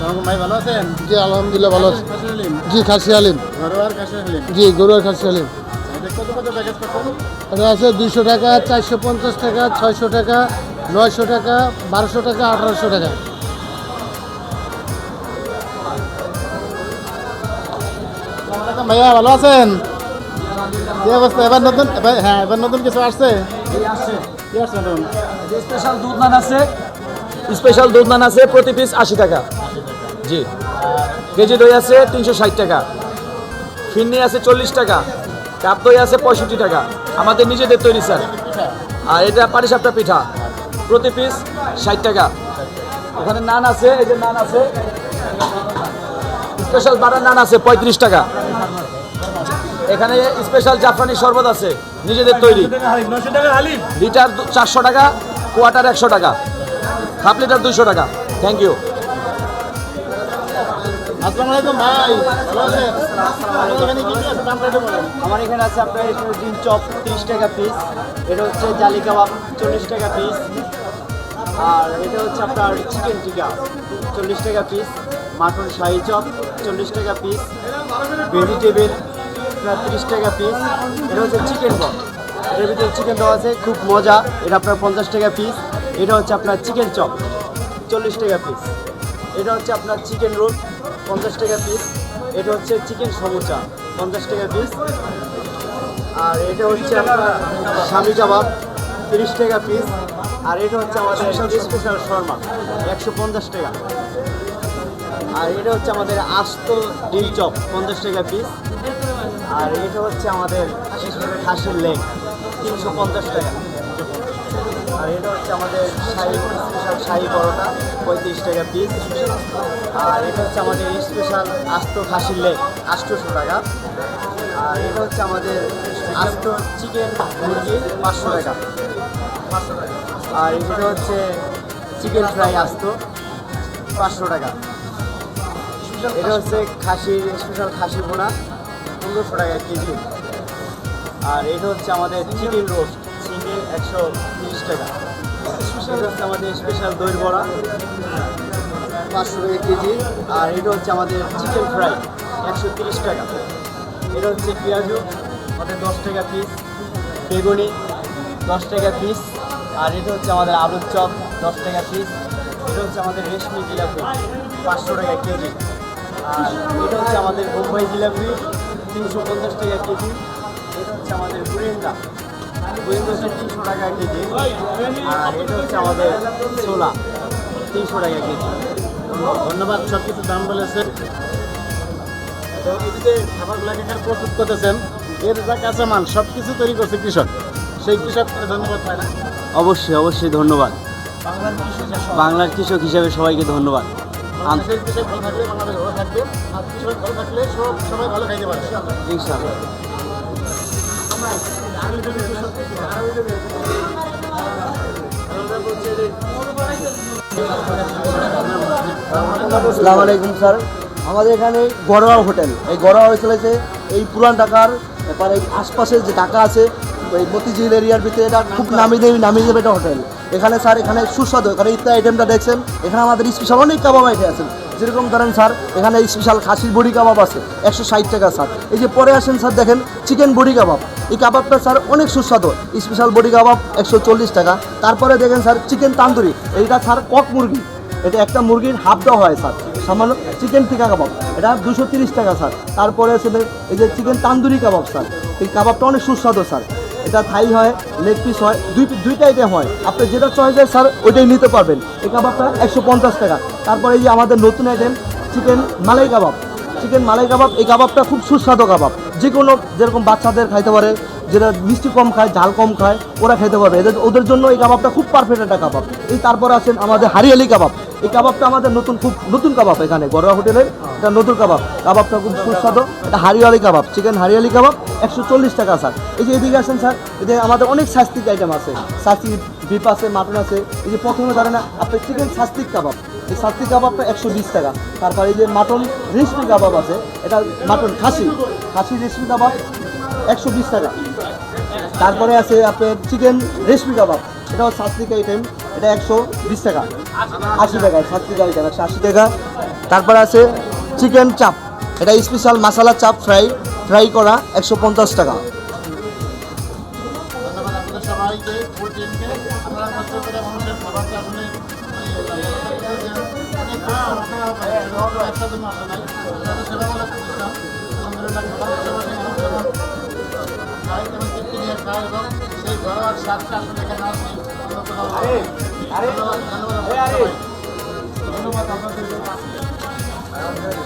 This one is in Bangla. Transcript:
ভাই ভালো আছেন? জি আলহামদুলিল্লাহ ভালো আছি। খাসি হালিম, জি খাসি হালিম। ঘরোয়ার খাসি হালিম। জি গরুর খাসি হালিম। এটা কত কত প্যাকেজ পাচ্ছেন? এটা আছে 200 টাকা, 450 টাকা, 600 টাকা, 900 টাকা, 1200 টাকা, 1800 টাকা। আসসালামু আলাইকুম ভাইয়া, ভালো আছেন? কি অবস্থা? এবার নতুন কিছু আসছে? কি আসছে নতুন? স্পেশাল দুধ নান আছে, স্পেশাল দুধ নান আছে, প্রতি পিস 80 টাকা। জি, কেজি দই আছে 360 টাকা, ফিরনি আছে 40 টাকা, কাপ দই আছে 65 টাকা, আমাদের নিজেদের তৈরি স্যার। আর এটা পাটিসাপটা পিঠা, প্রতি পিস 60 টাকা। ওখানে নান আছে, এই যে নান আছে, স্পেশাল বাটার নান আছে 35 টাকা। এখানে স্পেশাল জাফরানি শরবত আছে, নিজেদের তৈরি, লিটার 400 টাকা, কোয়ার্টার 100 টাকা, হাফ লিটার 200 টাকা। Thank you. আসসালামু আলাইকুম ভাই, ভালো আছেন? এখানে কি কি আছে দামটা একটু বলেন। আমার এখানে আছে আপনার এখানে ডিম চপ 30 টাকা পিস, এটা হচ্ছে জালি কাবাব 40 টাকা পিস, আর এটা হচ্ছে আপনার চিকেন টিকা 40 টাকা পিস, মাটন শাহি চপ 40 টাকা পিস, ভেজিটেবল আপনার 30 টাকা পিস, এটা হচ্ছে চিকেন বল, এটার ভিতরে চিকেন দেওয়া আছে, খুব মজা, এটা আপনার 50 টাকা পিস, এটা হচ্ছে আপনার চিকেন চপ 40 টাকা পিস, এটা হচ্ছে আপনার চিকেন রোল 50 টাকা পিস, এটা হচ্ছে চিকেন সমোসা 50 টাকা পিস, আর এটা হচ্ছে আপনার স্বামী কাবাব 30 টাকা পিস, আর এটা হচ্ছে আমাদের স্পেশাল শর্মা 150 টাকা, আর এটা হচ্ছে আমাদের আস্ত ডিম চপ 50 টাকা পিস, আর এটা হচ্ছে আমাদের খাসির লেগ 350 টাকা, আর এটা হচ্ছে আমাদের স্পেশাল শাহী পরোটা 35 টাকা পিস, আর এটা হচ্ছে আমাদের স্পেশাল আস্ত খাসির লেগ 800 টাকা, আর এটা হচ্ছে আমাদের আস্ত চিকেন মুরগি 500 টাকা, আর এটা হচ্ছে চিকেন ফ্রাই আস্ত 500 টাকা, এটা হচ্ছে খাসির স্পেশাল খাসি বোনা 1500 টাকা কেজি, আর এটা হচ্ছে আমাদের চিকেন রোস্ট সিঙ্গেল 130 টাকা, এটা হচ্ছে আমাদের স্পেশাল দই বড়া 500 টাকা কেজি, আর এটা হচ্ছে আমাদের চিকেন ফ্রাই 130 টাকা, এটা হচ্ছে পেঁয়াজু আমাদের 10 টাকা পিস, বেগুনি 10 টাকা পিস, আর এটা হচ্ছে আমাদের আলুর চপ 10 টাকা পিস, এটা হচ্ছে আমাদের রেশমি জিলাপি 500 টাকা কেজি, আর এটা হচ্ছে আমাদের বোম্বাই জিলাপি 350 টাকা কেজি, এটা হচ্ছে আমাদের বুরিন্দা হচ্ছে 300 টাকা কেজি, আর এটা হচ্ছে আমাদের ছোলা 300 টাকা কেজি। ধন্যবাদ, সব কিছু দাম বলেছেন। তো এই যে খাবারগুলোকে এখানে প্রস্তুত করতেছেন, এর যা কাঁচামাল সব কিছু তৈরি করছে কৃষক, সেই কৃষককে ধন্যবাদ পায় না? অবশ্যই অবশ্যই ধন্যবাদ, বাংলার কৃষক হিসাবে সবাইকে ধন্যবাদ। বাংলাদেশের কৃষক ভালো থাকলে বাংলাদেশ ভালো থাকবে, আর কৃষক ভালো থাকলে সবাই ভালো খাইতে পারে। ইনশাআল্লাহ। আসসালামু আলাইকুম স্যার, আমাদের এখানে গড়োয়া হোটেল, এই গড়োয়া হোটেলেছে এই পুরান ঢাকার এবার এই আশপাশে যে ঢাকা আছে ওই মতিঝিল এরিয়ার ভিতরে এটা খুব নামি দেবে এটা হোটেল। এখানে স্যার এখানে সুস্বাদু, এখানে ইত্যাদি আইটেমটা দেখছেন, এখানে আমাদের স্পেশাল অনেক কাবাব আইটেম আছে, যেরকম ধরেন স্যার এখানে স্পেশাল খাসির বড়ি কাবাব আছে 160 টাকা স্যার। এই যে পরে আসেন স্যার দেখেন চিকেন বড়ি কাবাব, এই কাবাবটা স্যার অনেক সুস্বাদু, স্পেশাল বড়ি কাবাব 140 টাকা। তারপরে দেখেন স্যার চিকেন তান্দুরি, এইটা স্যার কক মুরগি, এটা একটা মুরগির হাফ দেওয়া হয় স্যার, সামান্য চিকেন টিকা কাবাব এটা 230 টাকা স্যার। তারপরে আছে এই যে চিকেন তান্দুরি কাবাব স্যার, এই কাবাবটা অনেক সুস্বাদু স্যার, এটা থাই হয়, লেগ পিস হয়, দুইটা আইটেম হয়, আপনি যেটা চয়েস হয় স্যার ওইটাই নিতে পারবেন। এই কাবাবটা 150 টাকা। তারপরে এই যে আমাদের নতুন আইটেম চিকেন মালাই কাবাব, এই কাবাবটা খুব সুস্বাদু কাবাব, যে কোনো যেরকম বাচ্চাদের খাইতে পারে, যেটা মিষ্টি কম খায় ঝাল কম খায় ওরা খেতে পারবে, ওদের জন্য এই কাবাবটা খুব পারফেক্ট একটা কাবাব। এই তারপর আছেন আমাদের হারিয়ালি কাবাব, এই কাবাবটা আমাদের নতুন কাবাব, এখানে ঘরোয়া হোটেলের এটা নতুন কাবাবটা খুব সুস্বাদু, এটা হারিয়ালি কাবাব, চিকেন হারিয়ালি কাবাব 140 টাকা স্যার। এই যে এদিকে আসেন স্যার, এদের আমাদের অনেক সাস্তিক আইটেম আছে, সাস্তিক বিপ আছে, মাটন আছে। এই যে প্রথমে ধরেন আপনার চিকেন সাস্তিক কাবাব, এই সাস্তিক কাবাবটা 120 টাকা। তারপর এই যে মাটন রেশমি কাবাব আছে, এটা মাটন খাসি রেশমি কাবাব 120 টাকা। তারপরে আছে আপনার চিকেন রেশমি কাবাব, এটাও সাস্তিক আইটেম এটা 120 টাকা, 80 টাকা, 7 টাকা, 180 টাকা। তারপর আছে চিকেন চাপ, এটা স্পেশাল মশলা চাপ ফ্রাই করা 150 টাকা। ধন্যবাদ আপনাদের সবাইকে, ফুল টিমকে। আপনারা কষ্ট করে মানুষের খাবারটা আসলে একসাথে আসে নাই, তাদের সেবামূলক প্রতিষ্ঠান। আলহামদুলিল্লাহ খাবার পাশাপাশি মানুষ যখন খায় এবং তৃপ্তি নিয়ে খায় এবং সেই ঘরোয়া স্বাদটা আসলে এখানে আসে অন্য কোথাও হয় না। ধন্যবাদ আপনাদের সবাইকে। ধন্যবাদ আপনাদের।